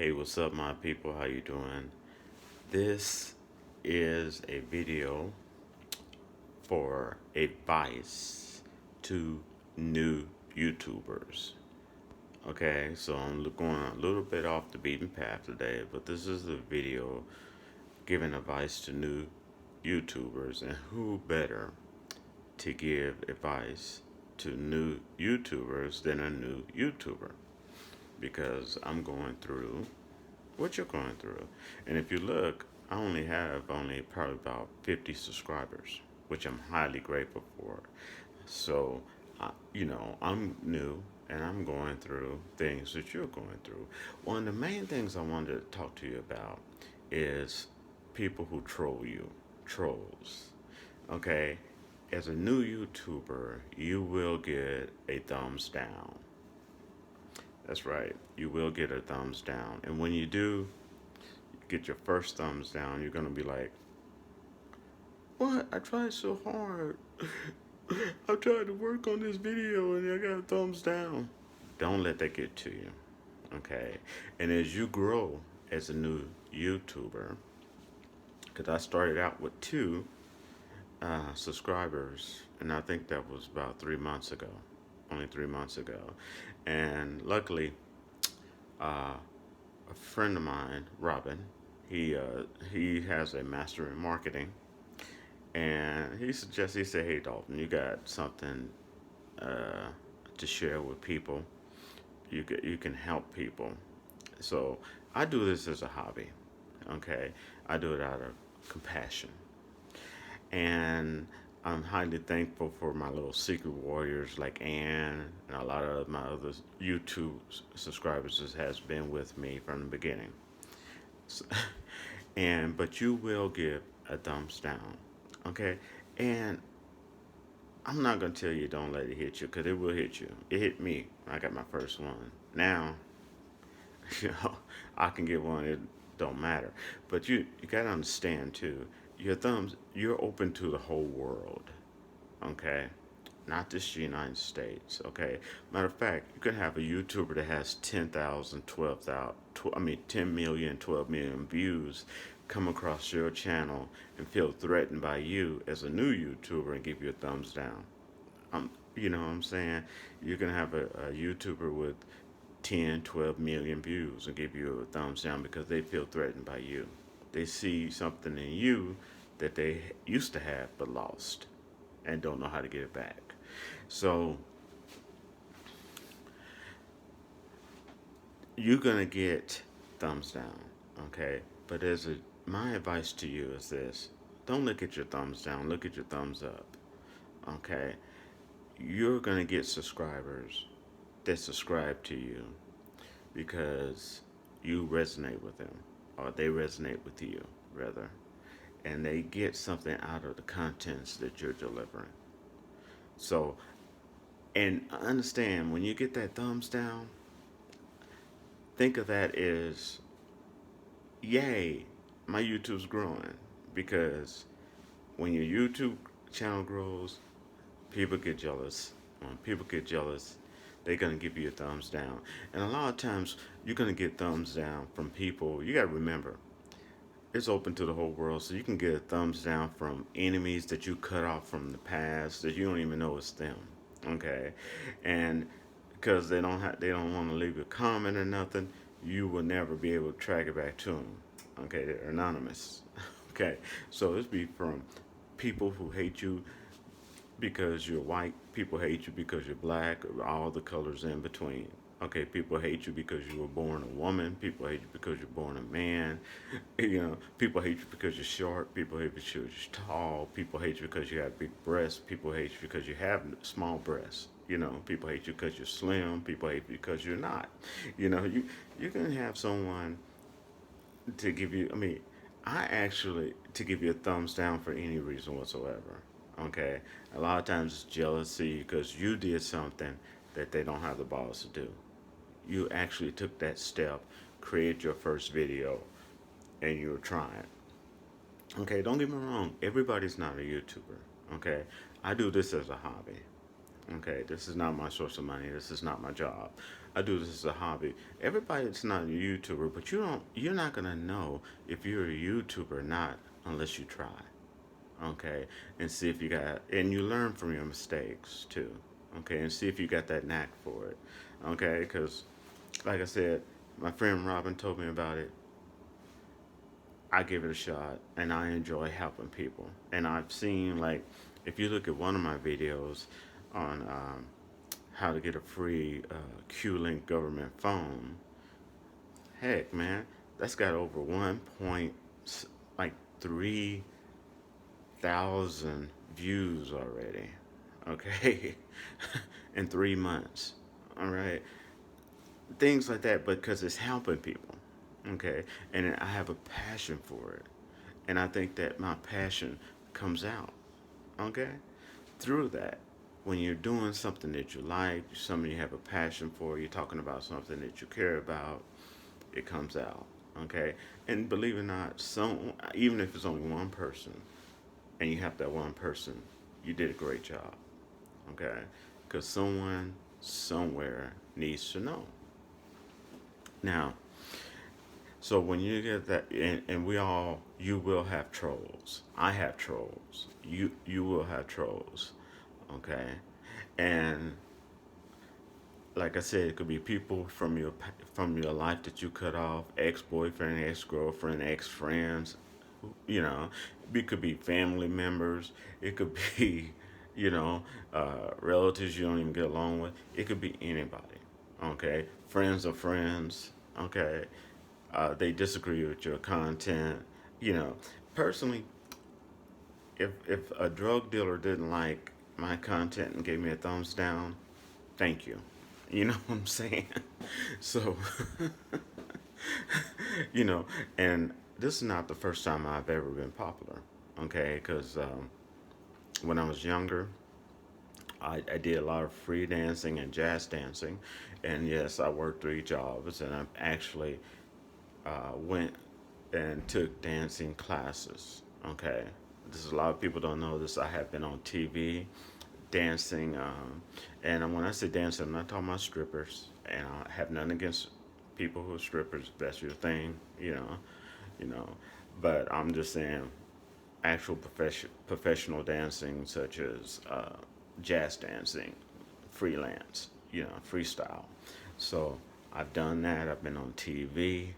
Hey, what's up, my people? How you doing? This is a video for advice to new YouTubers. Okay, so I'm going a little bit off the beaten path today, but this is a video giving advice to new YouTubers, and who better to give advice to new YouTubers than a new YouTuber? Because I'm going through what you're going through. And if you look, I only have probably about 50 subscribers, which I'm highly grateful for. So, I'm new and I'm going through things that you're going through. One of the main things I wanted to talk to you about is people who troll you, trolls. Okay? As a new YouTuber, you will get a thumbs down. That's right, you will get a thumbs down. And when you do, get your first thumbs down, you're gonna be like, "What? I tried so hard. I tried to work on this video and I got a thumbs down." Don't let that get to you, okay? And as you grow as a new YouTuber, because I started out with two subscribers, and I think that was about 3 months ago, only 3 months ago, and luckily, a friend of mine, Robin, he has a master in marketing, and he said, "Hey Dalton, you got something uh, to share with people. You can help people." So I do this as a hobby. Okay, I do it out of compassion, and I'm highly thankful for my little secret warriors like Ann and a lot of my other YouTube subscribers that has been with me from the beginning. So, and but you will give a thumbs down, okay? And I'm not gonna tell you don't let it hit you, because it will hit you. It hit me. I got my first one. Now, you know, I can get one. It don't matter. But you gotta understand too. Your thumbs. You're open to the whole world. Okay. Not just the United States, okay? Matter of fact, you could have a YouTuber that has 10,000, 12,000, I mean 10 million, 12 million views come across your channel and feel threatened by you as a new YouTuber and give you a thumbs down. You know what I'm saying? You can have a YouTuber with 10, 12 million views and give you a thumbs down because they feel threatened by you. They see something in you that they used to have but lost and don't know how to get it back. So you're gonna get thumbs down, okay? But my advice to you is this: don't look at your thumbs down, look at your thumbs up, okay? You're gonna get subscribers that subscribe to you because you resonate with them, or they resonate with you, rather, and they get something out of the contents that you're delivering. So, and understand when you get that thumbs down, think of that as, yay, my YouTube's growing. Because when your YouTube channel grows, people get jealous. When people get jealous, they're gonna give you a thumbs down. And a lot of times you're gonna get thumbs down from people. You gotta remember, it's open to the whole world, so you can get a thumbs down from enemies that you cut off from the past that you don't even know it's them. Okay, and because they don't want to leave a comment or nothing, you will never be able to track it back to them. Okay, they're anonymous. Okay, so it's be from people who hate you because you're white, people hate you because you're black, or all the colors in between. Okay, people hate you because you were born a woman. People hate you because you're born a man. You know, people hate you because you're short. People hate you because you're tall. People hate you because you have big breasts. People hate you because you have small breasts. You know, people hate you because you're slim. People hate you because you're not. You know, you can have someone to give you. I mean, I actually to give you a thumbs down for any reason whatsoever. Okay, a lot of times it's jealousy because you did something that they don't have the balls to do. You actually took that step, created your first video, and you were trying. Okay, don't get me wrong. Everybody's not a YouTuber. Okay, I do this as a hobby. Okay, this is not my source of money. This is not my job. I do this as a hobby. Everybody's not a YouTuber, but you're not gonna know if you're a YouTuber or not unless you try. Okay, and see if you got, and you learn from your mistakes too. Okay, and see if you got that knack for it. Okay, because like I said, my friend Robin told me about it. I give it a shot, and I enjoy helping people. And I've seen, like, if you look at one of my videos on how to get a free Q-Link government phone, heck, man, that's got over 3,000 views already. Okay, in 3 months. All right, things like that, because it's helping people. Okay, and I have a passion for it, and I think that my passion comes out. Okay, through that. When you're doing something that you like, something you have a passion for, you're talking about something that you care about, it comes out. Okay, and believe it or not, some even if it's only one person, and you have that one person, you did a great job. Okay, because someone somewhere needs to know. Now, so when you get that, and we all, you will have trolls. I have trolls. You will have trolls. Okay, and like I said, it could be people from your life that you cut off, ex boyfriend, ex girlfriend, ex friends. You know, it could be family members. It could be, you know, relatives you don't even get along with. It could be anybody. Okay, friends of friends. Okay, they disagree with your content. You know, personally, if a drug dealer didn't like my content and gave me a thumbs down, thank you. You know what I'm saying? So, you know, and this is not the first time I've ever been popular. Okay, because when I was younger, I did a lot of free dancing and jazz dancing, and yes, I worked 3 jobs, and I actually went and took dancing classes. Okay, this is a lot of people don't know this. I have been on TV dancing, and when I say dancing, I'm not talking about strippers, and I have nothing against people who are strippers. If that's your thing, you know. But I'm just saying actual professional dancing, such as jazz dancing, freelance, freestyle. So I've done that. I've been on TV,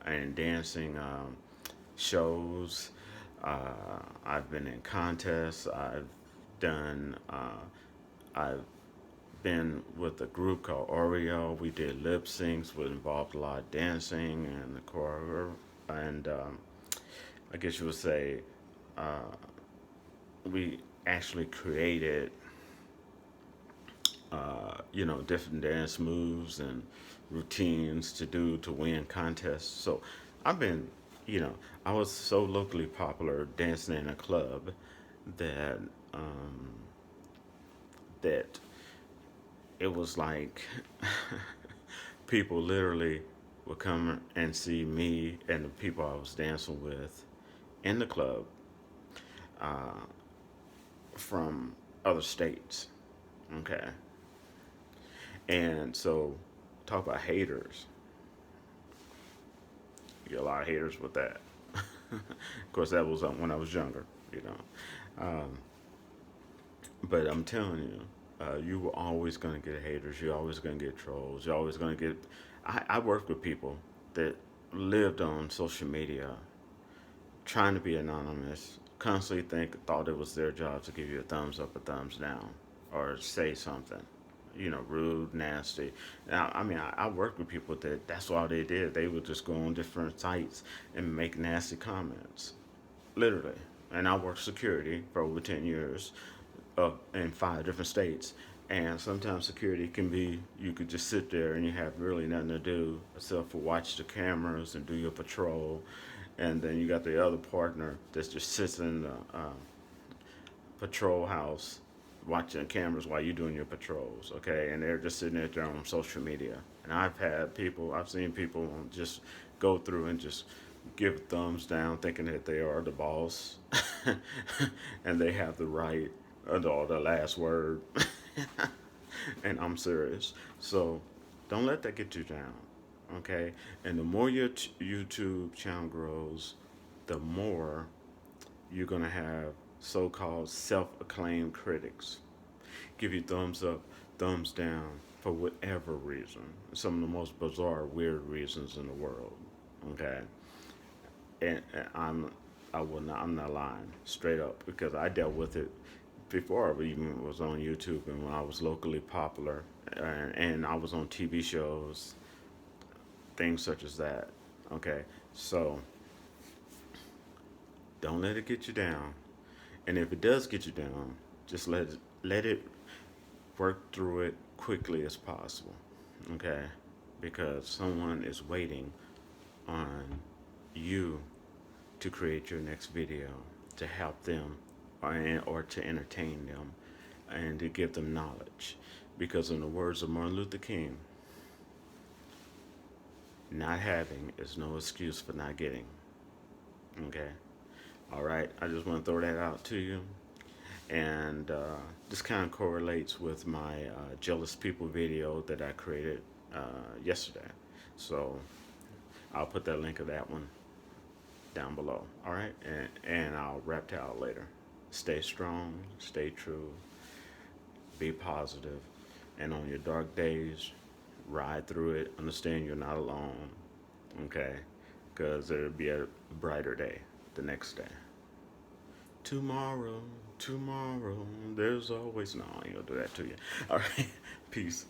and dancing shows. I've been in contests. Done. I've been with a group called Oreo. We did lip syncs, which involved a lot of dancing and the choreographer. And I guess you would say we actually created, different dance moves and routines to do to win contests. So I've been, you know, I was so locally popular dancing in a club that um, that it was like people literally would come and see me and the people I was dancing with in the club from other states. Okay. And so, talk about haters. You get a lot of haters with that. Of course, that was when I was younger, you know. But I'm telling you, you were always going to get haters. You're always going to get trolls. You're always going to get. I worked with people that lived on social media trying to be anonymous, constantly thought it was their job to give you a thumbs up, a thumbs down, or say something, rude, nasty. Now, I mean, I worked with people that's all they did. They would just go on different sites and make nasty comments, literally. And I worked security for over 10 years in 5 different states. And sometimes security can be, you could just sit there and you have really nothing to do except for watch the cameras and do your patrol. And then you got the other partner that just sits in the patrol house watching cameras while you're doing your patrols, okay? And they're just sitting there on social media. And I've seen people just go through and just give thumbs down thinking that they are the boss and they have the right. or the last word. And I'm serious. So don't let that get you down. Okay? And the more your YouTube channel grows, the more you're going to have so called self acclaimed critics give you thumbs up, thumbs down for whatever reason. Some of the most bizarre, weird reasons in the world. Okay? And I'm not lying straight up because I dealt with it before I even was on YouTube and when I was locally popular and I was on TV shows, things such as that. Okay, so don't let it get you down. And if it does get you down, just let it work through it quickly as possible. Okay, because someone is waiting on you to create your next video to help them or to entertain them and to give them knowledge. Because, in the words of Martin Luther King, not having is no excuse for not getting. Okay? All right? I just want to throw that out to you. And this kind of correlates with my Jealous People video that I created yesterday. So I'll put that link of that one down below. All right? And I'll wrap that out later. Stay strong, stay true, be positive, and on your dark days, ride through it. Understand you're not alone, okay? Because there'll be a brighter day the next day. Tomorrow, tomorrow, there's always no. I ain't gonna do that to you. All right, peace.